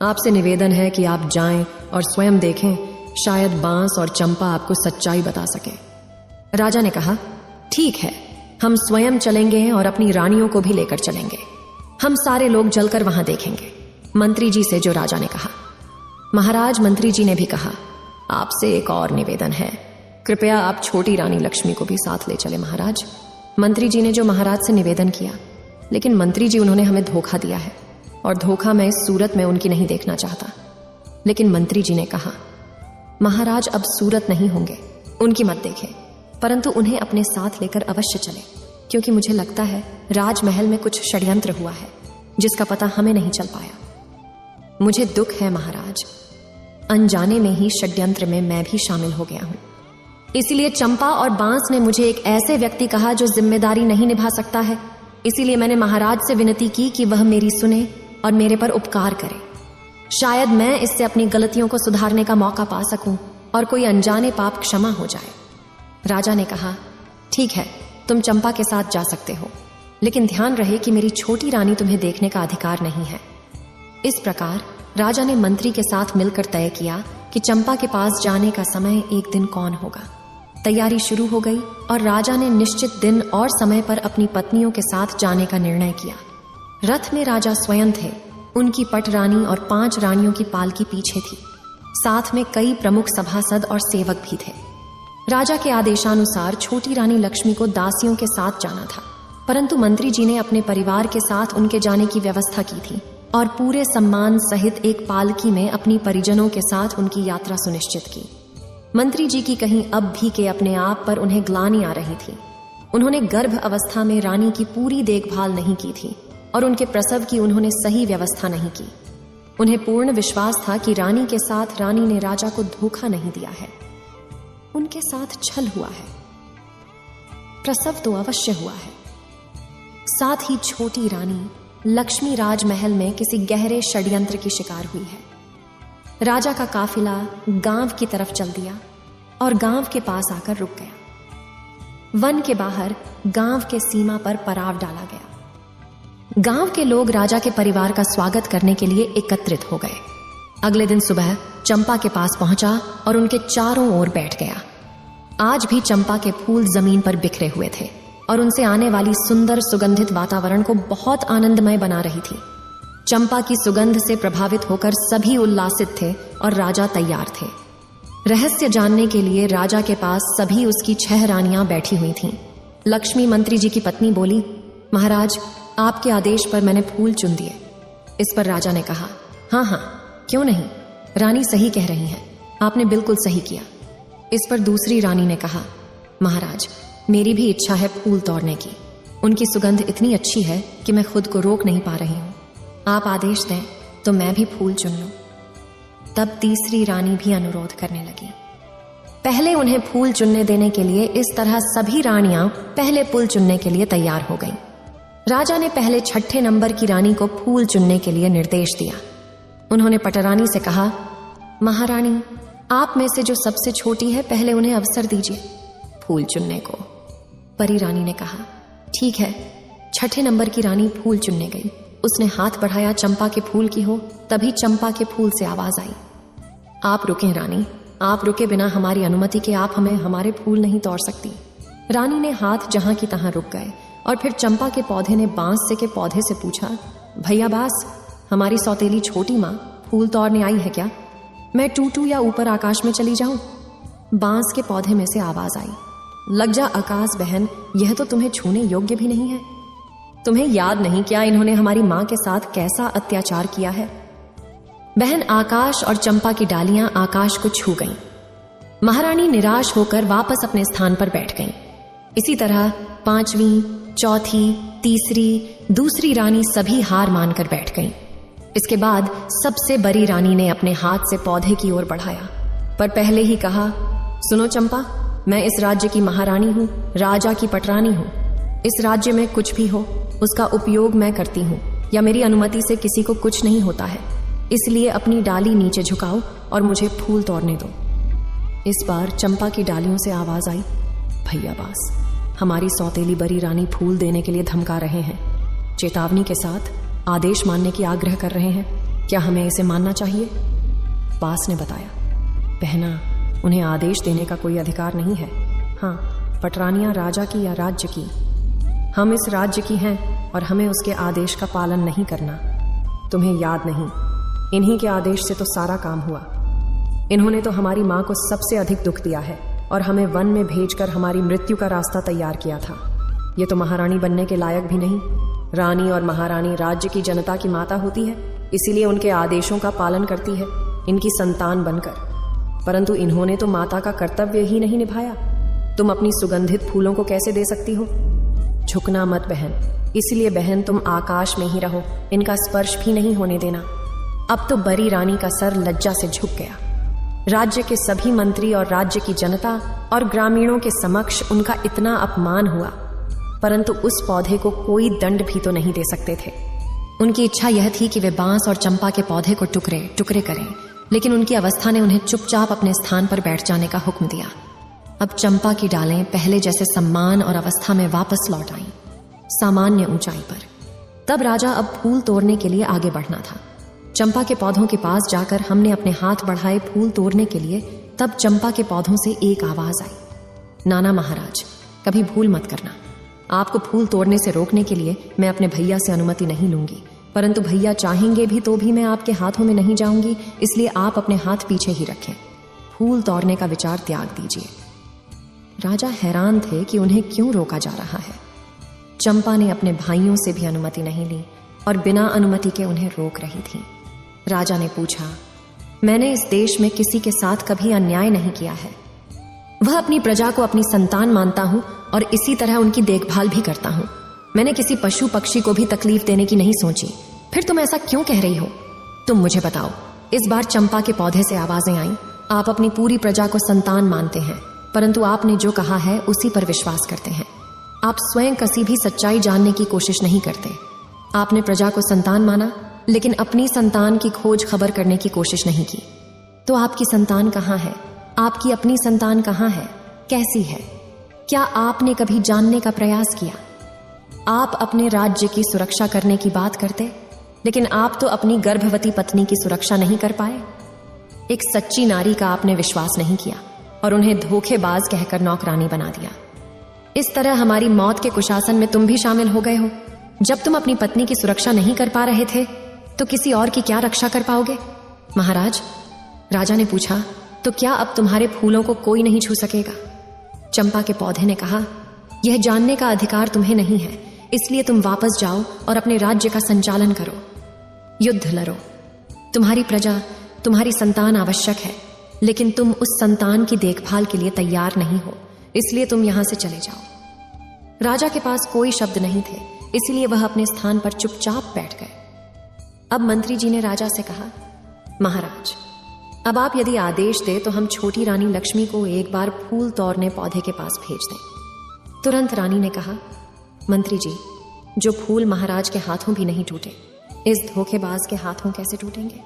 आपसे निवेदन है कि आप जाएं और स्वयं देखें, शायद बांस और चंपा आपको सच्चाई बता सके। राजा ने कहा, ठीक है, हम स्वयं चलेंगे और अपनी रानियों को भी लेकर चलेंगे। हम सारे लोग जलकर वहां देखेंगे। मंत्री जी से जो राजा ने कहा। महाराज मंत्री जी ने भी कहा, आपसे एक और निवेदन है। कृपया आप छोटी रानी लक्ष्मी को भी साथ ले चले महाराज। मंत्री जी ने जो महाराज से निवेदन किया, लेकिन मंत्री जी उन्होंने हमें धोखा दिया है और धोखा मैं इस सूरत में उनकी नहीं देखना चाहता। लेकिन मंत्री जी ने कहा, महाराज अब सूरत नहीं होंगे, उनकी मत देखें, परंतु उन्हें अपने साथ लेकर अवश्य चले, क्योंकि मुझे लगता है राजमहल में कुछ षड्यंत्र हुआ है जिसका पता हमें नहीं चल पाया। मुझे दुख है महाराज, अनजाने में ही षड्यंत्र में मैं भी शामिल हो गया हूं। इसीलिए चंपा और बांस ने मुझे एक ऐसे व्यक्ति कहा जो जिम्मेदारी नहीं निभा सकता है। इसीलिए मैंने महाराज से विनती की कि वह मेरी सुने और मेरे पर उपकार करे। शायद मैं इससे अपनी गलतियों को सुधारने का मौका पा सकूं और कोई अनजाने पाप क्षमा हो जाए। राजा ने कहा, ठीक है, तुम चंपा के साथ जा सकते हो, लेकिन ध्यान रहे कि मेरी छोटी रानी तुम्हें देखने का अधिकार नहीं है। इस प्रकार राजा ने मंत्री के साथ मिलकर तय किया कि चंपा के पास जाने का समय एक दिन कौन होगा। तैयारी शुरू हो गई और राजा ने निश्चित दिन और समय पर अपनी पत्नियों के साथ जाने का निर्णय किया। रथ में राजा स्वयं थे, उनकी पट रानी और 5 रानियों की पालकी पीछे थी। साथ में कई प्रमुख सभासद और सेवक भी थे। राजा के आदेशानुसार छोटी रानी लक्ष्मी को दासियों के साथ जाना था, परंतु मंत्री जी ने अपने परिवार के साथ उनके जाने की व्यवस्था की थी और पूरे सम्मान सहित एक पालकी में अपनी परिजनों के साथ उनकी यात्रा सुनिश्चित की। मंत्री जी की कहीं अब भी के अपने आप पर उन्हें ग्लानि आ रही थी। उन्होंने गर्भ अवस्था में रानी की पूरी देखभाल नहीं की थी और उनके प्रसव की उन्होंने सही व्यवस्था नहीं की। उन्हें पूर्ण विश्वास था कि रानी के साथ रानी ने राजा को धोखा नहीं दिया है, उनके साथ छल हुआ है। प्रसव तो अवश्य हुआ है। साथ ही छोटी रानी लक्ष्मी राजमहल में किसी गहरे षड्यंत्र की शिकार हुई है। राजा का काफिला गांव की तरफ चल दिया और गांव के पास आकर रुक गया। वन के बाहर गांव के सीमा पर पड़ाव डाला गया। गांव के लोग राजा के परिवार का स्वागत करने के लिए एकत्रित हो गए। अगले दिन सुबह चंपा के पास पहुंचा और उनके चारों ओर बैठ गया। आज भी चंपा के फूल जमीन पर बिखरे हुए थे और उनसे आने वाली सुंदर सुगंधित वातावरण को बहुत आनंदमय बना रही थी। चंपा की सुगंध से प्रभावित होकर सभी उल्लासित थे और राजा तैयार थे। रहस्य जानने के लिए राजा के पास सभी उसकी 6 रानियां बैठी हुई थीं। लक्ष्मी मंत्री जी की पत्नी बोली, महाराज, आपके आदेश पर मैंने फूल चुन दिए। इस पर राजा ने कहा, हाँ हाँ, क्यों नहीं, रानी सही कह रही हैं, आपने बिल्कुल सही किया। इस पर दूसरी रानी ने कहा, महाराज, मेरी भी इच्छा है फूल तोड़ने की। उनकी सुगंध इतनी अच्छी है कि मैं खुद को रोक नहीं पा रही हूं। आप आदेश दें तो मैं भी फूल चुन लूं। तब तीसरी रानी भी अनुरोध करने लगी। पहले उन्हें फूल चुनने देने के लिए इस तरह सभी रानियां पहले फूल चुनने के लिए तैयार हो गईं। राजा ने पहले 6ठे नंबर की रानी को फूल चुनने के लिए निर्देश दिया। उन्होंने पटरानी से कहा, महारानी, आप में से जो सबसे छोटी है, पहले उन्हें अवसर दीजिए फूल चुनने को। परी रानी ने कहा, ठीक है। 6ठे नंबर की रानी फूल चुनने गई। उसने हाथ बढ़ाया चंपा के फूल की हो, तभी चंपा के फूल से आवाज आई, आप रुकें रानी, आप रुके बिना हमारी अनुमति के आप हमें हमारे फूल नहीं तोड़ सकती। रानी ने हाथ जहां की तहां रुक गए और फिर चंपा के पौधे ने बांस से के पौधे से पूछा, भैया बास, हमारी सौतेली छोटी माँ फूल तोड़ने आई है क्या? मैं टूटू या ऊपर आकाश में चली जाऊं? बांस के पौधे में से आवाज आई, लग जा आकाश बहन, यह तो तुम्हें छूने योग्य भी नहीं है। तुम्हें याद नहीं क्या इन्होंने हमारी मां के साथ कैसा अत्याचार किया है? बहन आकाश और चंपा की डालियां आकाश को छू गईं। महारानी निराश होकर वापस अपने स्थान पर बैठ गईं। इसी तरह 5वीं, चौथी, तीसरी, दूसरी रानी सभी हार मानकर बैठ गईं। इसके बाद सबसे बड़ी रानी ने अपने हाथ से पौधे की ओर बढ़ाया, पर पहले ही कहा, सुनो चंपा, मैं इस राज्य की महारानी हूं, राजा की पटरानी हूं। इस राज्य में कुछ भी हो उसका उपयोग मैं करती हूं, या मेरी अनुमति से किसी को कुछ नहीं होता है। इसलिए अपनी डाली नीचे झुकाओ और मुझे फूल तोड़ने दो। इस बार चंपा की डालियों से आवाज आई, भैया बास, हमारी सौतेली बड़ी रानी फूल देने के लिए धमका रहे हैं, चेतावनी के साथ आदेश मानने की आग्रह कर रहे हैं। क्या हमें इसे मानना चाहिए? बास ने बताया, बहना, उन्हें आदेश देने का कोई अधिकार नहीं है। हाँ, पटरानियां राजा की या राज्य की, हम इस राज्य की हैं और हमें उसके आदेश का पालन नहीं करना। तुम्हें याद नहीं, इन्हीं के आदेश से तो सारा काम हुआ। इन्होंने तो हमारी मां को सबसे अधिक दुख दिया है और हमें वन में भेजकर हमारी मृत्यु का रास्ता तैयार किया था। ये तो महारानी बनने के लायक भी नहीं। रानी और महारानी राज्य की जनता की माता होती है, इसीलिए उनके आदेशों का पालन करती है, इनकी संतान बनकर। परंतु इन्होंने तो माता का कर्तव्य ही नहीं निभाया। तुम अपनी सुगंधित फूलों को कैसे दे सकती हो? झुकना मत बहन, इसलिए बहन तुम आकाश में ही रहो, इनका स्पर्श भी नहीं होने देना। अब तो बड़ी रानी का सर लज्जा से झुक गया। राज्य के सभी मंत्री और राज्य की जनता और ग्रामीणों के समक्ष उनका इतना अपमान हुआ, परंतु उस पौधे को कोई दंड भी तो नहीं दे सकते थे। उनकी इच्छा यह थी कि वे बांस और चंपा के पौधे को टुकड़े टुकड़े करें, लेकिन उनकी अवस्था ने उन्हें चुपचाप अपने स्थान पर बैठ जाने का हुक्म दिया। अब चंपा की डालें पहले जैसे सम्मान और अवस्था में वापस लौट आईं, सामान्य ऊंचाई पर। तब राजा अब फूल तोड़ने के लिए आगे बढ़ना था। चंपा के पौधों के पास जाकर हमने अपने हाथ बढ़ाए फूल तोड़ने के लिए। तब चंपा के पौधों से एक आवाज आई, नाना महाराज, कभी भूल मत करना। आपको फूल तोड़ने से रोकने के लिए मैं अपने भैया से अनुमति नहीं लूंगी, परंतु भैया चाहेंगे भी तो भी मैं आपके हाथों में नहीं जाऊंगी, इसलिए आप अपने हाथ पीछे ही रखें। फूल तोड़ने का विचार त्याग दीजिए। राजा हैरान थे कि उन्हें क्यों रोका जा रहा है। चंपा ने अपने भाइयों से भी अनुमति नहीं ली और बिना अनुमति के उन्हें रोक रही थी। राजा ने पूछा, मैंने इस देश में किसी के साथ कभी अन्याय नहीं किया है। वह अपनी प्रजा को अपनी संतान मानता हूं और इसी तरह उनकी देखभाल भी करता हूं। मैंने किसी पशु पक्षी को भी तकलीफ देने की नहीं सोची। फिर तुम ऐसा क्यों कह रही हो? तुम मुझे बताओ। इस बार चंपा के पौधे से आवाजें आईं। आप अपनी पूरी प्रजा को संतान मानते हैं, परंतु आपने जो कहा है उसी पर विश्वास करते हैं। आप स्वयं किसी भी सच्चाई जानने की कोशिश नहीं करते। आपने प्रजा को संतान माना, लेकिन अपनी संतान की खोज खबर करने की कोशिश नहीं की। तो आपकी संतान कहाँ है? आपकी अपनी संतान कहाँ है? कैसी है? क्या आपने कभी जानने का प्रयास किया? आप अपने राज्य की सुरक्षा करने की बात करते, लेकिन आप तो अपनी गर्भवती पत्नी की सुरक्षा नहीं कर पाए। एक सच्ची नारी का आपने विश्वास नहीं किया और उन्हें धोखेबाज कहकर नौकरानी बना दिया। इस तरह हमारी मौत के कुशासन में तुम भी शामिल हो गए हो। जब तुम अपनी पत्नी की सुरक्षा नहीं कर पा रहे थे, तो किसी और की क्या रक्षा कर पाओगे? महाराज, राजा ने पूछा, तो क्या अब तुम्हारे फूलों को कोई नहीं छू सकेगा? चंपा के पौधे ने कहा, यह जानने का अधिकार तुम्हें नहीं है, इसलिए तुम वापस जाओ और अपने राज्य का संचालन करो। युद्ध लड़ो। तुम्हारी प्रजा, तुम्हारी संतान आवश्यक है, लेकिन तुम उस संतान की देखभाल के लिए तैयार नहीं हो, इसलिए तुम यहां से चले जाओ। राजा के पास कोई शब्द नहीं थे, इसलिए वह अपने स्थान पर चुपचाप बैठ गए। अब मंत्री जी ने राजा से कहा, महाराज, अब आप यदि आदेश दे तो हम छोटी रानी लक्ष्मी को एक बार फूल तोड़ने पौधे के पास भेज दें। तुरंत रानी ने कहा, मंत्री जी, जो फूल महाराज के हाथों भी नहीं टूटे, इस धोखेबाज के हाथों कैसे टूटेंगे?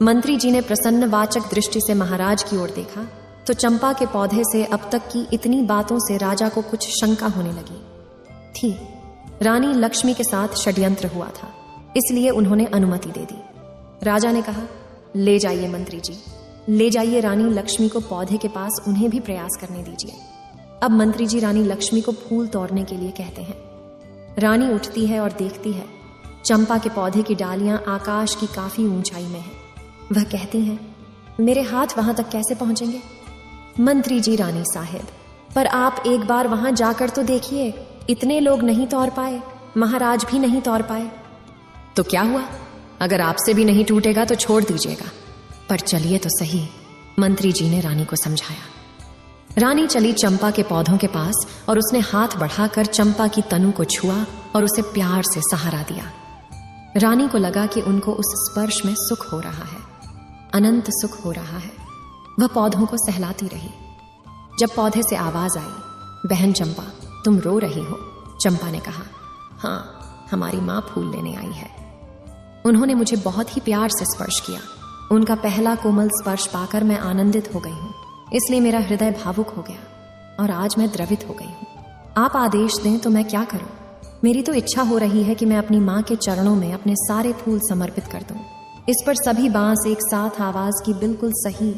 मंत्री जी ने प्रसन्न वाचक दृष्टि से महाराज की ओर देखा तो चंपा के पौधे से अब तक की इतनी बातों से राजा को कुछ शंका होने लगी थी। रानी लक्ष्मी के साथ षड्यंत्र हुआ था, इसलिए उन्होंने अनुमति दे दी। राजा ने कहा, ले जाइए मंत्री जी, ले जाइए रानी लक्ष्मी को पौधे के पास, उन्हें भी प्रयास करने दीजिए। अब मंत्री जी रानी लक्ष्मी को फूल तोड़ने के लिए कहते हैं। रानी उठती है और देखती है चंपा के पौधे की डालियां आकाश की काफी ऊंचाई में है। वह कहती हैं, मेरे हाथ वहां तक कैसे पहुंचेंगे? मंत्री जी रानी साहेब, पर आप एक बार वहां जाकर तो देखिए, इतने लोग नहीं तोड़ पाए, महाराज भी नहीं तोड़ पाए। तो क्या हुआ? अगर आपसे भी नहीं टूटेगा तो छोड़ दीजिएगा, पर चलिए तो सही, मंत्री जी ने रानी को समझाया। रानी चली चंपा के पौधों के पास और उसने हाथ बढ़ाकर चंपा की तनु को छुआ और उसे प्यार से सहारा दिया। रानी को लगा कि उनको उस स्पर्श में सुख हो रहा है, अनंत सुख हो रहा है। वह पौधों को सहलाती रही। जब पौधे से आवाज आई, बहन चंपा, तुम रो रही हो? चंपा ने कहा, हाँ, हमारी माँ फूल लेने आई है। उन्होंने मुझे बहुत ही प्यार से स्पर्श किया। उनका पहला कोमल स्पर्श पाकर मैं आनंदित हो गई हूँ, इसलिए मेरा हृदय भावुक हो गया और आज मैं द्रवित हो गई हूँ। आप आदेश दें तो मैं क्या करूँ? मेरी तो इच्छा हो रही है कि मैं अपनी माँ के चरणों में अपने सारे फूल समर्पित कर दूं। इस पर सभी बांस एक साथ आवाज की, बिल्कुल सही,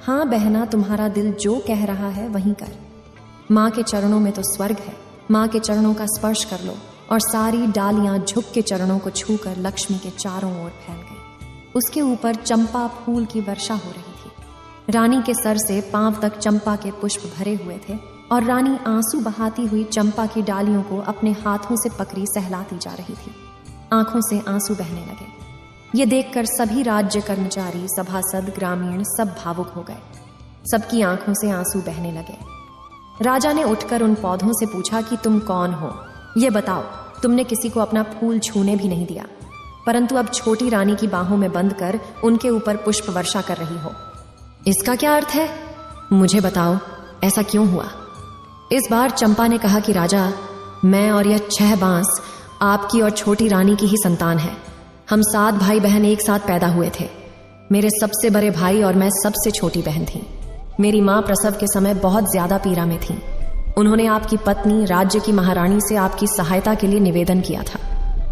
हाँ बहना, तुम्हारा दिल जो कह रहा है वहीं कर। माँ के चरणों में तो स्वर्ग है, माँ के चरणों का स्पर्श कर लो। और सारी डालियां झुक के चरणों को छूकर लक्ष्मी के चारों ओर फैल गई। उसके ऊपर चंपा फूल की वर्षा हो रही थी। रानी के सर से पांव तक चंपा के पुष्प भरे हुए थे और रानी आंसू बहाती हुई चंपा की डालियों को अपने हाथों से पकड़ी सहलाती जा रही थी। आंखों से आंसू बहने लगे। ये देखकर सभी राज्य कर्मचारी, सभासद, ग्रामीण सब भावुक हो गए। सबकी आंखों से आंसू बहने लगे। राजा ने उठकर उन पौधों से पूछा कि तुम कौन हो? ये बताओ, तुमने किसी को अपना फूल छूने भी नहीं दिया, परंतु अब छोटी रानी की बाहों में बंद कर उनके ऊपर पुष्प वर्षा कर रही हो। इसका क्या अर्थ है? मुझे बताओ, ऐसा क्यों हुआ? इस बार चंपा ने कहा कि राजा, मैं और यह 6 बांस आपकी और छोटी रानी की ही संतान है। हम 7 भाई बहन एक साथ पैदा हुए थे। मेरे सबसे बड़े भाई और मैं सबसे छोटी बहन थी। मेरी माँ प्रसव के समय बहुत ज्यादा पीड़ा में थी। उन्होंने आपकी पत्नी, राज्य की महारानी से आपकी सहायता के लिए निवेदन किया था,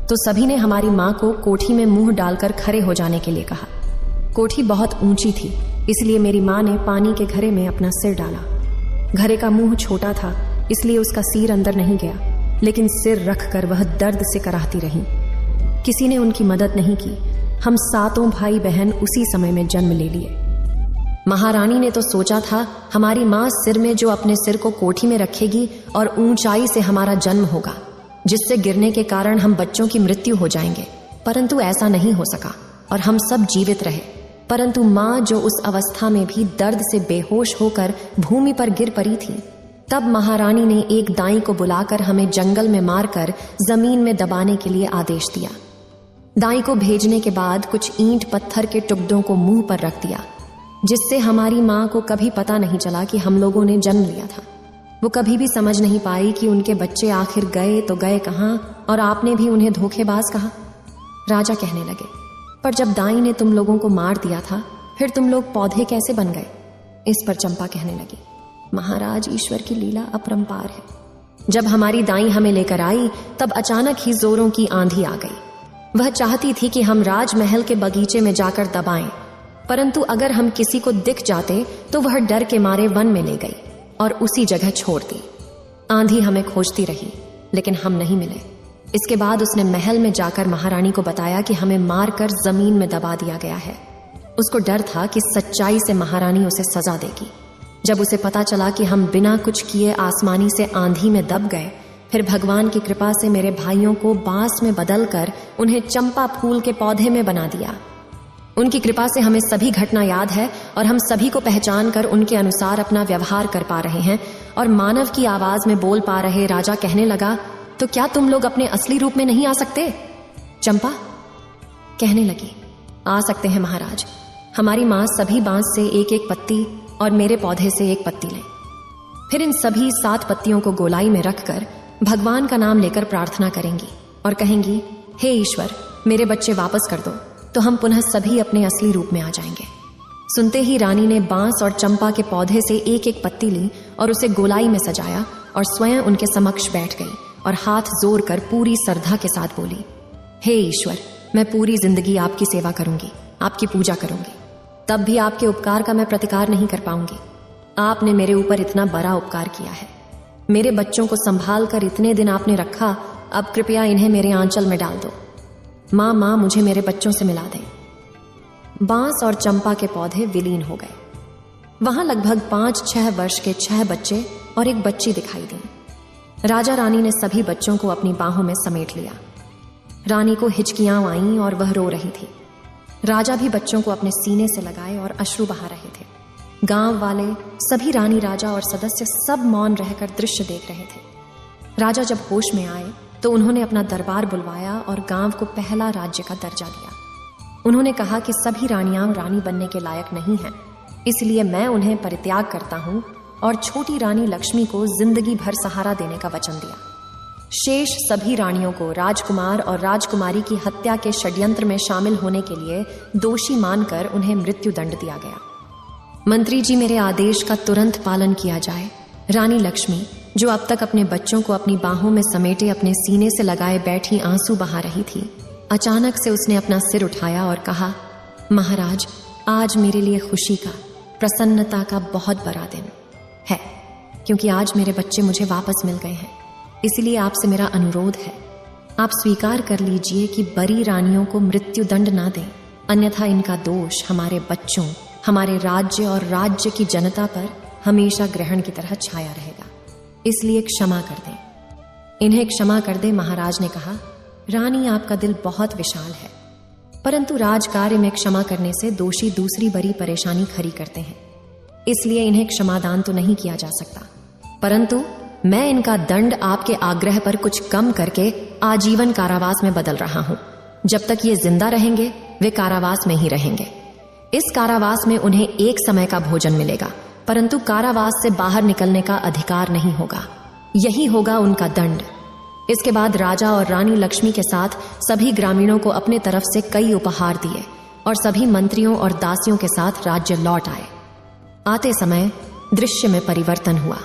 तो सभी ने हमारी माँ को कोठी में मुंह डालकर खड़े हो जाने के लिए कहा। कोठी बहुत ऊंची थी, इसलिए मेरी माँ ने पानी के घड़े में अपना सिर डाला। घड़े का मुंह छोटा था, इसलिए उसका सिर अंदर नहीं गया, लेकिन सिर रखकर वह दर्द से कराहती रही। किसी ने उनकी मदद नहीं की। हम 7 भाई बहन उसी समय में जन्म ले लिए। महारानी ने तो सोचा था हमारी माँ सिर में जो अपने सिर को कोठी में रखेगी और ऊंचाई से हमारा जन्म होगा, जिससे गिरने के कारण हम बच्चों की मृत्यु हो जाएंगे, परंतु ऐसा नहीं हो सका और हम सब जीवित रहे। परंतु माँ जो उस अवस्था में भी दर्द से बेहोश होकर भूमि पर गिर पड़ी थी, तब महारानी ने एक दाई को बुलाकर हमें जंगल में मारकर जमीन में दबाने के लिए आदेश दिया। दाई को भेजने के बाद कुछ ईंट पत्थर के टुकड़ों को मुंह पर रख दिया, जिससे हमारी माँ को कभी पता नहीं चला कि हम लोगों ने जन्म लिया था। वो कभी भी समझ नहीं पाई कि उनके बच्चे आखिर गए तो गए कहाँ, और आपने भी उन्हें धोखेबाज कहा। राजा कहने लगे, पर जब दाई ने तुम लोगों को मार दिया था, फिर तुम लोग पौधे कैसे बन गए? इस पर चंपा कहने लगी, महाराज, ईश्वर की लीला अपरंपार है। जब हमारी दाई हमें लेकर आई, तब अचानक ही जोरों की आंधी आ गई। वह चाहती थी कि हम राजमहल के बगीचे में जाकर दबाएं, परंतु अगर हम किसी को दिख जाते तो वह डर के मारे वन में ले गई और उसी जगह छोड़ दी। आंधी हमें खोजती रही, लेकिन हम नहीं मिले। इसके बाद उसने महल में जाकर महारानी को बताया कि हमें मारकर जमीन में दबा दिया गया है। उसको डर था कि सच्चाई से महारानी उसे सजा देगी। जब उसे पता चला कि हम बिना कुछ किए आसमानी से आंधी में दब गए, फिर भगवान की कृपा से मेरे भाइयों को बांस में बदलकर उन्हें चंपा फूल के पौधे में बना दिया। उनकी कृपा से हमें सभी घटना याद है और हम सभी को पहचान कर उनके अनुसार अपना व्यवहार कर पा रहे हैं और मानव की आवाज में बोल पा रहे। राजा कहने लगा, तो क्या तुम लोग अपने असली रूप में नहीं आ सकते? चंपा कहने लगी, आ सकते हैं महाराज। हमारी माँ सभी बांस से एक एक पत्ती और मेरे पौधे से एक पत्ती लें। फिर इन सभी 7 पत्तियों को गोलाई में रखकर भगवान का नाम लेकर प्रार्थना करेंगी और कहेंगी, हे ईश्वर, मेरे बच्चे वापस कर दो, तो हम पुनः सभी अपने असली रूप में आ जाएंगे। सुनते ही रानी ने बांस और चंपा के पौधे से एक एक पत्ती ली और उसे गोलाई में सजाया और स्वयं उनके समक्ष बैठ गई और हाथ जोड़ कर पूरी श्रद्धा के साथ बोली, हे ईश्वर, मैं पूरी जिंदगी आपकी सेवा करूंगी, आपकी पूजा करूंगी। तब भी आपके उपकार का मैं प्रतिकार नहीं कर पाऊंगी। आपने मेरे ऊपर इतना बड़ा उपकार किया है। मेरे बच्चों को संभाल कर इतने दिन आपने रखा, अब कृपया इन्हें मेरे आंचल में डाल दो। माँ, मुझे मेरे बच्चों से मिला दें। बांस और चंपा के पौधे विलीन हो गए। वहां लगभग 5-6 वर्ष के 6 बच्चे और एक बच्ची दिखाई दी। राजा रानी ने सभी बच्चों को अपनी बाहों में समेट लिया। रानी को हिचकियां आईं और वह रो रही थी। राजा भी बच्चों को अपने सीने से लगाए और अश्रु बहा रहे थे। गांव वाले सभी, रानी, राजा और सदस्य सब मौन रहकर दृश्य देख रहे थे। राजा जब होश में आए तो उन्होंने अपना दरबार बुलवाया और गांव को पहला राज्य का दर्जा दिया। उन्होंने कहा कि सभी रानियां रानी बनने के लायक नहीं हैं, इसलिए मैं उन्हें परित्याग करता हूं और छोटी रानी लक्ष्मी को जिंदगी भर सहारा देने का वचन दिया। शेष सभी रानियों को राजकुमार और राजकुमारी की हत्या के षड्यंत्र में शामिल होने के लिए दोषी मानकर उन्हें मृत्यु दंड दिया गया। मंत्री जी, मेरे आदेश का तुरंत पालन किया जाए। रानी लक्ष्मी, जो अब तक अपने बच्चों को अपनी बाहों में समेटे अपने सीने से लगाए बैठी आंसू बहा रही थी, अचानक से उसने अपना सिर उठाया और कहा, महाराज, आज मेरे लिए खुशी का, प्रसन्नता का बहुत बड़ा दिन है, क्योंकि आज मेरे बच्चे मुझे वापस मिल गए हैं। इसलिए आपसे मेरा अनुरोध है, आप स्वीकार कर लीजिए कि बड़ी रानियों को मृत्यु दंड ना दें, अन्यथा इनका दोष हमारे बच्चों, हमारे राज्य और राज्य की जनता पर हमेशा ग्रहण की तरह छाया रहेगा। इसलिए क्षमा कर दें, इन्हें क्षमा कर दे। महाराज ने कहा, रानी आपका दिल बहुत विशाल है, परंतु राज कार्य में क्षमा करने से दोषी दूसरी बड़ी परेशानी खड़ी करते हैं, इसलिए इन्हें क्षमादान तो नहीं किया जा सकता, परंतु मैं इनका दंड आपके आग्रह पर कुछ कम करके आजीवन कारावास में बदल रहा हूं। जब तक ये जिंदा रहेंगे वे कारावास में ही रहेंगे। इस कारावास में उन्हें एक समय का भोजन मिलेगा, परंतु कारावास से बाहर निकलने का अधिकार नहीं होगा। यही होगा उनका दंड। इसके बाद राजा और रानी लक्ष्मी के साथ सभी ग्रामीणों को अपने तरफ से कई उपहार दिए और सभी मंत्रियों और दासियों के साथ राज्य लौट आए। आते समय दृश्य में परिवर्तन हुआ।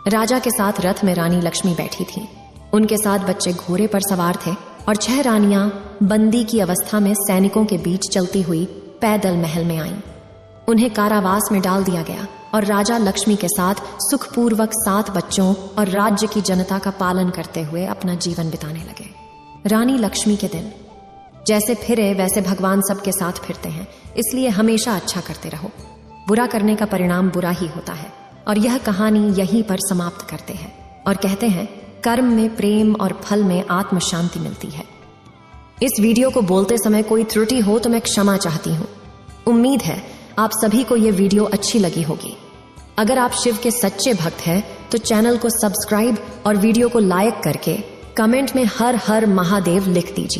राजा के साथ रथ में रानी लक्ष्मी बैठी थी, उनके साथ बच्चे घोड़े पर सवार थे और 6 रानियां बंदी की अवस्था में सैनिकों के बीच चलती हुई पैदल महल में आईं। उन्हें कारावास में डाल दिया गया और राजा लक्ष्मी के साथ सुखपूर्वक 7 बच्चों और राज्य की जनता का पालन करते हुए अपना जीवन बिताने लगे। रानी लक्ष्मी के दिन जैसे फिरे वैसे भगवान सबके साथ फिरते हैं, इसलिए हमेशा अच्छा करते रहो। बुरा करने का परिणाम बुरा ही होता है। और यह कहानी यहीं पर समाप्त करते हैं और कहते हैं, कर्म में प्रेम और फल में आत्म शांति मिलती है। इस वीडियो को बोलते समय कोई त्रुटि हो तो मैं क्षमा चाहती हूं। उम्मीद है आप सभी को यह वीडियो अच्छी लगी होगी। अगर आप शिव के सच्चे भक्त हैं तो चैनल को सब्सक्राइब और वीडियो को लाइक करके कमेंट में हर हर महादेव लिख दीजिए।